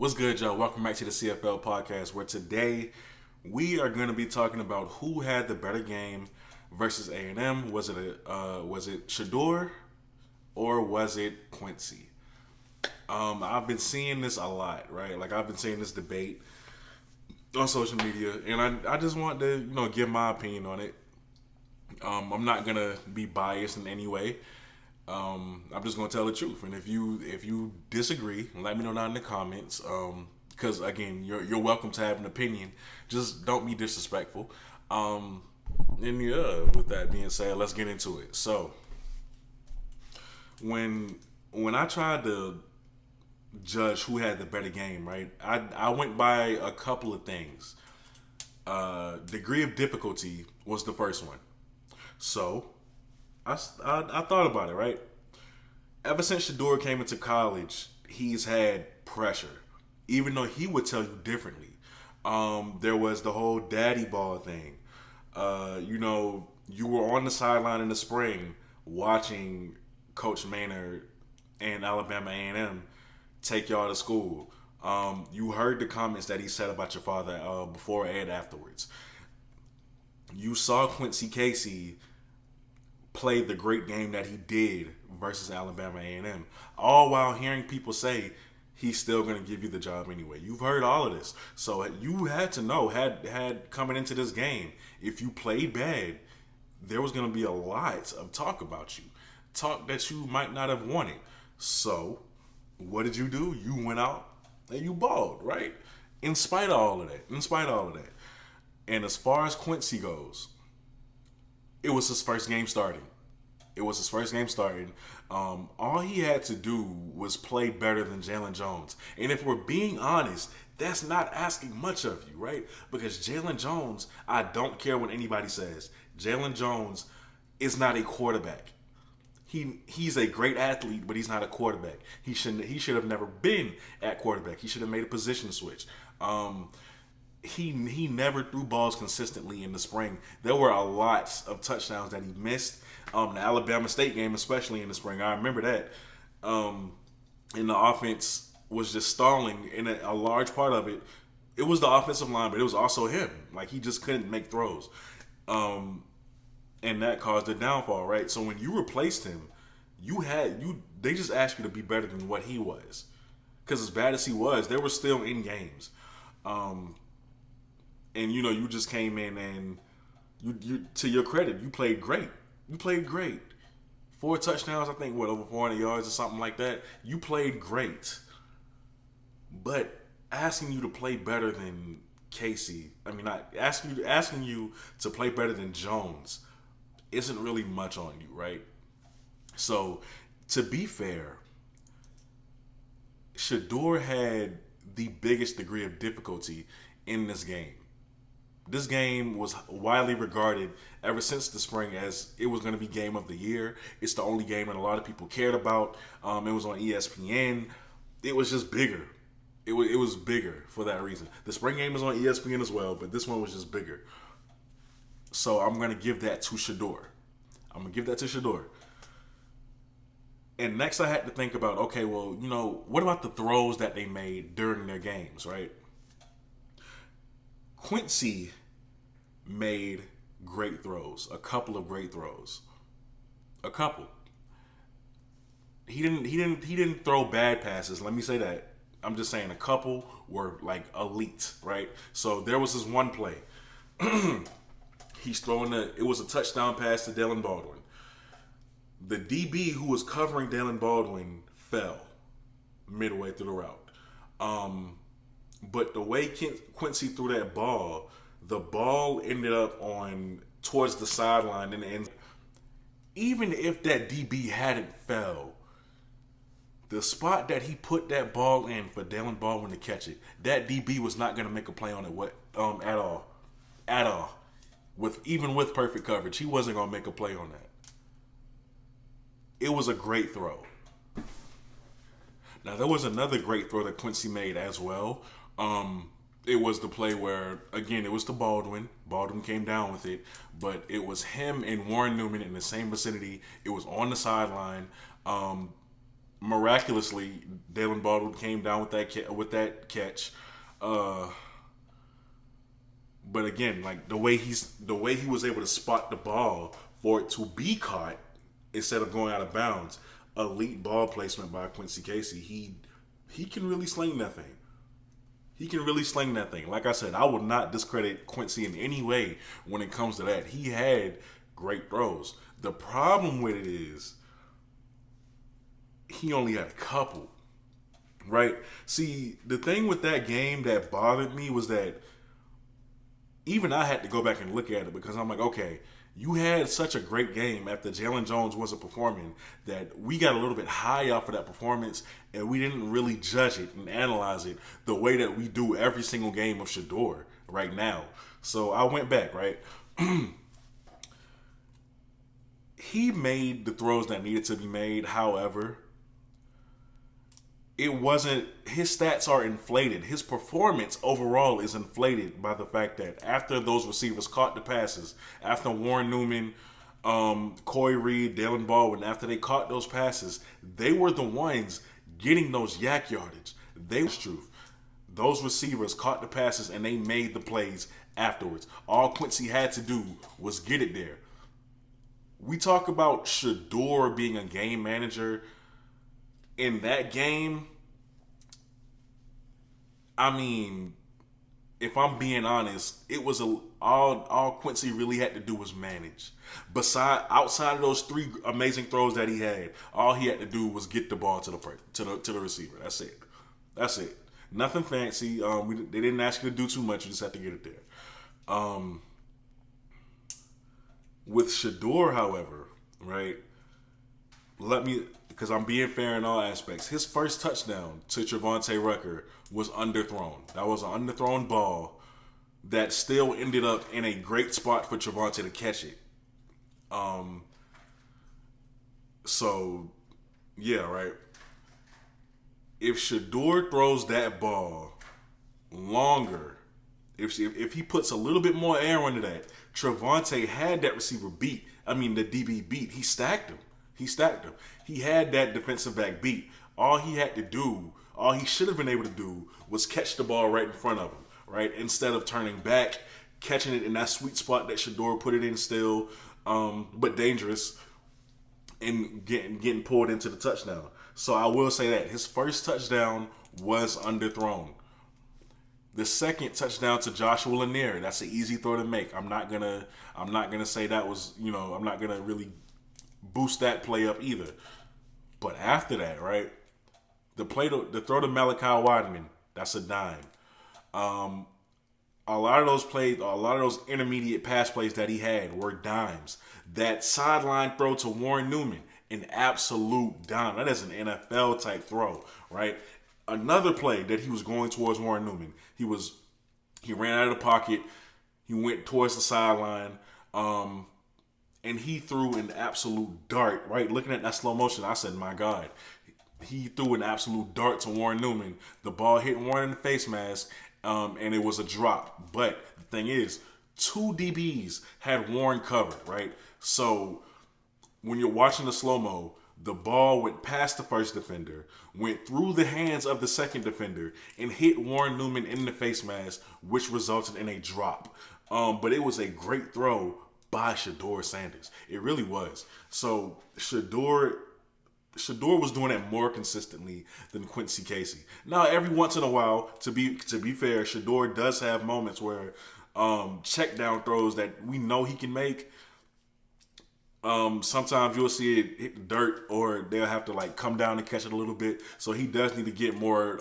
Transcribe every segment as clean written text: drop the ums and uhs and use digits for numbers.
What's good, y'all? Welcome back to the CFL podcast, where today we are going to be talking about who had the better game versus A&M. Was it Sheduer or was it Quincy? I've been seeing this a lot, right? Like I've been seeing this debate on social media, and I just want to give my opinion on it. I'm not gonna be biased in any way. I'm just gonna tell the truth, and if you disagree, let me know down in the comments. Because again, you're welcome to have an opinion. Just don't be disrespectful. And yeah, with that being said, let's get into it. So when I tried to judge who had the better game, right? I went by a couple of things. Degree of difficulty was the first one. So I thought about it, right? Ever since Sheduer came into college, he's had pressure, even though he would tell you differently. There was the whole daddy ball thing. You were on the sideline in the spring watching Coach Maynard and Alabama A&M take y'all to school. You heard the comments that he said about your father before and afterwards. You saw Quincy Casey play the great game that he did versus Alabama A&M, all while hearing people say he's still going to give you the job anyway. You've heard all of this, so you had to know, had coming into this game, if you played bad, there was going to be a lot of talk about you, talk that you might not have wanted. So what did you do? You went out and you balled, right? In spite of all of that. And as far as Quincy goes, it was his first game starting. All he had to do was play better than Jalen Jones. And if we're being honest, that's not asking much of you, right? Because Jalen Jones, I don't care what anybody says, Jalen Jones is not a quarterback. He's a great athlete, but he's not a quarterback. He should have never been at quarterback. He should have made a position switch. He never threw balls consistently in the spring. There were a lot of touchdowns that he missed. The Alabama State game, especially in the spring, I remember that. And the offense was just stalling, and a large part of it, it was the offensive line, but it was also him. Like he just couldn't make throws, and that caused the downfall, right? So when you replaced him, they just asked you to be better than what he was, because as bad as he was, they were still in games. And you just came in and you to your credit, you played great. You played great. 4 touchdowns, I think, over 400 yards or something like that. You played great. But asking you to play better than Casey, not asking you to play better than Jones isn't really much on you, right? So, to be fair, Sheduer had the biggest degree of difficulty in this game. This game was widely regarded ever since the spring as it was going to be game of the year. It's the only game that a lot of people cared about. It was on ESPN. It was just bigger. It was bigger for that reason. The spring game was on ESPN as well, but this one was just bigger. So I'm going to give that to Sheduer. And next I had to think about, okay, well, what about the throws that they made during their games, right? Quincy made great throws, a couple of great throws. A couple. He didn't throw bad passes, let me say that. I'm just saying a couple were like elite, right? So there was this one play. It was a touchdown pass to Dylan Baldwin. The DB who was covering Dylan Baldwin fell midway through the route. But the way Quincy threw that ball, the ball ended up towards the sideline in the end. Even if that DB hadn't fell, the spot that he put that ball in for Dylan Baldwin to catch it, that DB was not going to make a play on it at all. Even with perfect coverage, he wasn't going to make a play on that. It was a great throw. Now there was another great throw that Quincy made as well. It was the play where, again, it was to Baldwin. Baldwin came down with it, but it was him and Warren Newman in the same vicinity. It was on the sideline. miraculously, Dalen Baldwin came down with that catch. Uh, but again, like the way he was able to spot the ball for it to be caught instead of going out of bounds. Elite ball placement by Quincy Casey. He can really sling that thing. He can really sling that thing. Like I said, I will not discredit Quincy in any way when it comes to that. He had great throws. The problem with it is he only had a couple, right? See, the thing with that game that bothered me was that even I had to go back and look at it because I'm like, okay, you had such a great game after Jalen Jones wasn't performing that we got a little bit high off of that performance and we didn't really judge it and analyze it the way that we do every single game of Sheduer right now. So I went back, right? He made the throws that needed to be made. However, it wasn't, his stats are inflated. His performance overall is inflated by the fact that after those receivers caught the passes, after Warren Newman, Corey Reed, Dalen Baldwin, after they caught those passes, they were the ones getting those yak yardage. They was truth. Those receivers caught the passes and they made the plays afterwards. All Quincy had to do was get it there. We talk about Sheduer being a game manager. In that game, I mean, if I'm being honest, it was all Quincy really had to do was manage. Outside of those three amazing throws that he had, all he had to do was get the ball to the receiver. That's it. That's it. Nothing fancy. They didn't ask you to do too much. You just have to get it there. With Sheduer, however, right? Because I'm being fair in all aspects. His first touchdown to Trevante Rucker was underthrown. That was an underthrown ball that still ended up in a great spot for Trevante to catch it. So, yeah, right. If Sheduer throws that ball longer, if he puts a little bit more air under that, Trevante had that receiver beat. I mean, the DB beat. He stacked him. He had that defensive back beat. All he should have been able to do was catch the ball right in front of him, right? Instead of turning back, catching it in that sweet spot that Sheduer put it in still, but dangerous, and getting pulled into the touchdown. So I will say that his first touchdown was underthrown. The second touchdown to Joshua Lanier, that's an easy throw to make. I'm not gonna say that was, I'm not gonna really boost that play up either. But after that, right, the throw to Malachi Wideman, that's a dime. A lot of those plays, a lot of those intermediate pass plays that he had were dimes. That sideline throw to Warren Newman, an absolute dime. That is an NFL type throw, right? Another play that he was going towards Warren Newman. He ran out of the pocket. He went towards the sideline. And he threw an absolute dart, right? Looking at that slow motion, I said, my God. He threw an absolute dart to Warren Newman. The ball hit Warren in the face mask, and it was a drop. But the thing is, two DBs had Warren covered, right? So when you're watching the slow-mo, the ball went past the first defender, went through the hands of the second defender, and hit Warren Newman in the face mask, which resulted in a drop. But it was a great throw by Sheduer Sanders. It really was. So Sheduer was doing that more consistently than Quincy Casey. Now, every once in a while, to be fair, Sheduer does have moments where check down throws that we know he can make. Sometimes you'll see it hit the dirt, or they'll have to come down and catch it a little bit. So he does need to get more.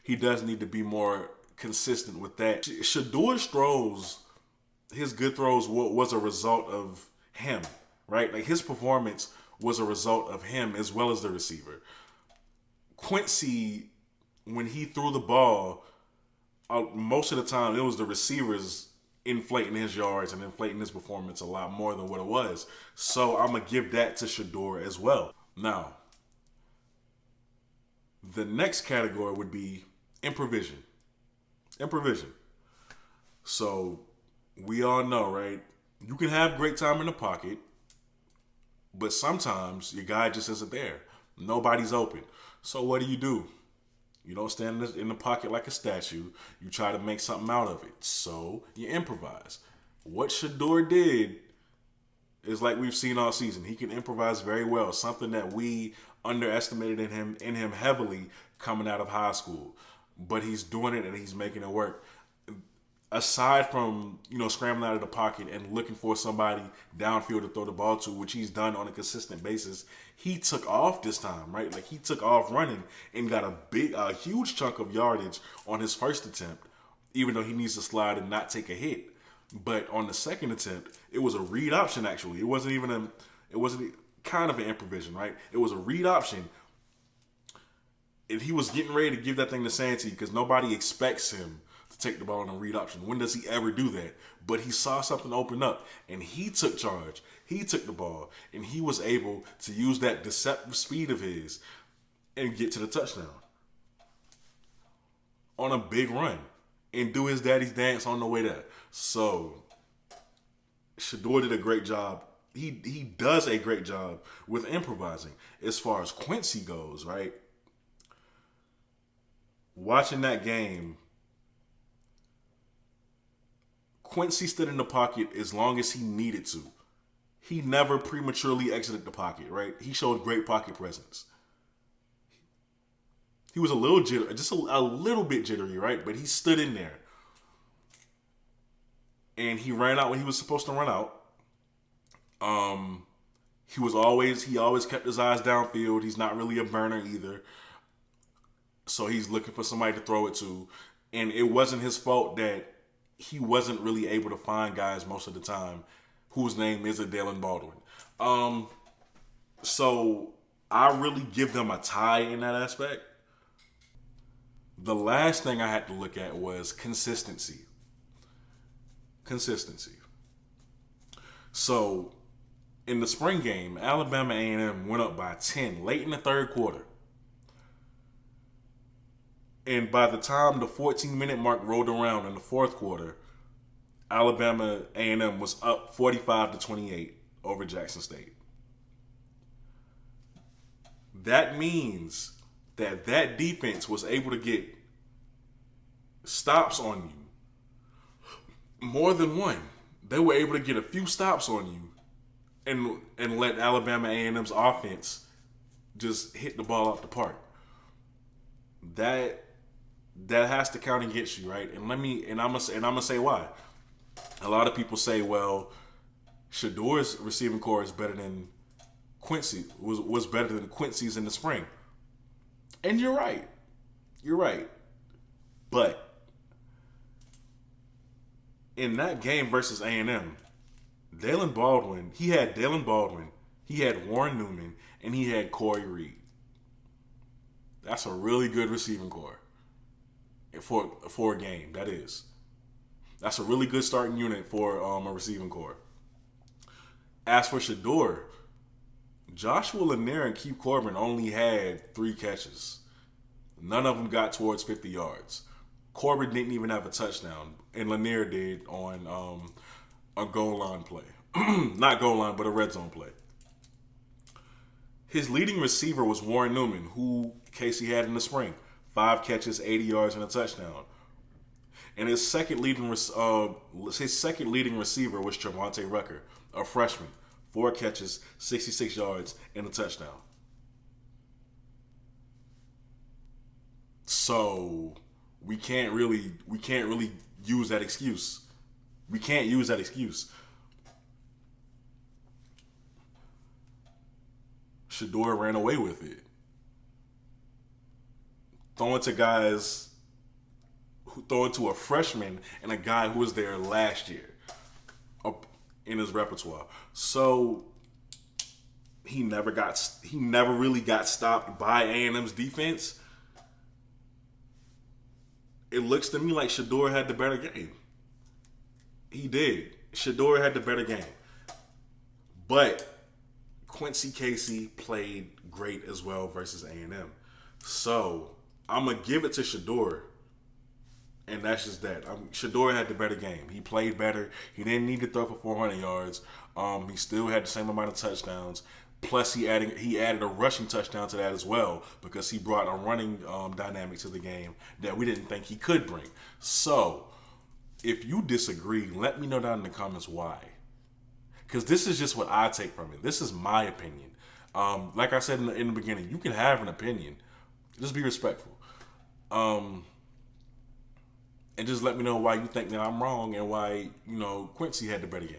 He does need to be more consistent with that. Sheduer's throws, his good throws was a result of him, right? His performance was a result of him as well as the receiver. Quincy, when he threw the ball, most of the time it was the receivers inflating his yards and inflating his performance a lot more than what it was. So I'm going to give that to Sheduer as well. Now, the next category would be improvisation. So we all know, right? You can have great time in the pocket, but sometimes your guy just isn't there. Nobody's open. So what do? You don't stand in the pocket like a statue. You try to make something out of it. So you improvise. What Sheduer did is like we've seen all season. He can improvise very well. Something that we underestimated in him heavily coming out of high school. But he's doing it and he's making it work. Aside from, scrambling out of the pocket and looking for somebody downfield to throw the ball to, which he's done on a consistent basis, he took off this time, right? Like, he took off running and got a huge chunk of yardage on his first attempt, even though he needs to slide and not take a hit. But on the second attempt, it was a read option, actually. It wasn't kind of an improvisation, right? It was a read option. And he was getting ready to give that thing to Santee because nobody expects him to take the ball in a read option. When does he ever do that? But he saw something open up, and he took charge. He took the ball, and he was able to use that deceptive speed of his and get to the touchdown on a big run and do his daddy's dance on the way there. So Sheduer did a great job. He does a great job with improvising. As far as Quincy goes, right? Watching that game, Quincy stood in the pocket as long as he needed to. He never prematurely exited the pocket, right? He showed great pocket presence. He was a little jittery, just a little bit jittery, right? But he stood in there. And he ran out when he was supposed to run out. He always kept his eyes downfield. He's not really a burner either. So he's looking for somebody to throw it to. And it wasn't his fault that he wasn't really able to find guys most of the time whose name is Dalen Baldwin. So I really give them a tie in that aspect. The last thing I had to look at was consistency. So in the spring game, Alabama A&M went up by 10 late in the third quarter. And by the time the 14-minute mark rolled around in the fourth quarter, Alabama A&M was up 45-28 over Jackson State. That means that defense was able to get stops on you. More than one. They were able to get a few stops on you and let Alabama A&M's offense just hit the ball out the park. That has to count against you, right? And I'm gonna say why. A lot of people say, well, Sheduer's receiving core is better than Quincy was better than Quincy's in the spring. And you're right. But in that game versus A&M, Dalen Baldwin, he had Warren Newman, and he had Corey Reed. That's a really good receiving core for a game. That's a really good starting unit for a receiving core. As for Sheduer, Joshua Lanier and Keith Corbin only had 3 catches. None of them got towards 50 yards. Corbin didn't even have a touchdown, and Lanier did on a goal line play. Not goal line, but a red zone play. His leading receiver was Warren Newman, who Casey had in the spring. 5 catches, 80 yards, and a touchdown. And his second leading receiver was Trevonte Rucker, a freshman. 4 catches, 66 yards, and a touchdown. So we can't really use that excuse. We can't use that excuse. Sheduer ran away with it. Throwing to a freshman and a guy who was there last year in his repertoire. So he never really got stopped by A&M's defense. It looks to me like Sheduer had the better game. He did. Sheduer had the better game. But Quincy Casey played great as well versus A&M. So I'm going to give it to Sheduer. And that's just that. Sheduer had the better game. He played better. He didn't need to throw for 400 yards. He still had the same amount of touchdowns. Plus, he added a rushing touchdown to that as well because he brought a running dynamic to the game that we didn't think he could bring. So, if you disagree, let me know down in the comments why. Because this is just what I take from it. This is my opinion. Like I said in the beginning, you can have an opinion. Just be respectful. And just let me know why you think that I'm wrong and why, Quincy had the better game.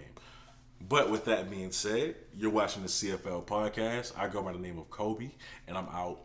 But with that being said, you're watching the CFL podcast. I go by the name of Kobe, and I'm out.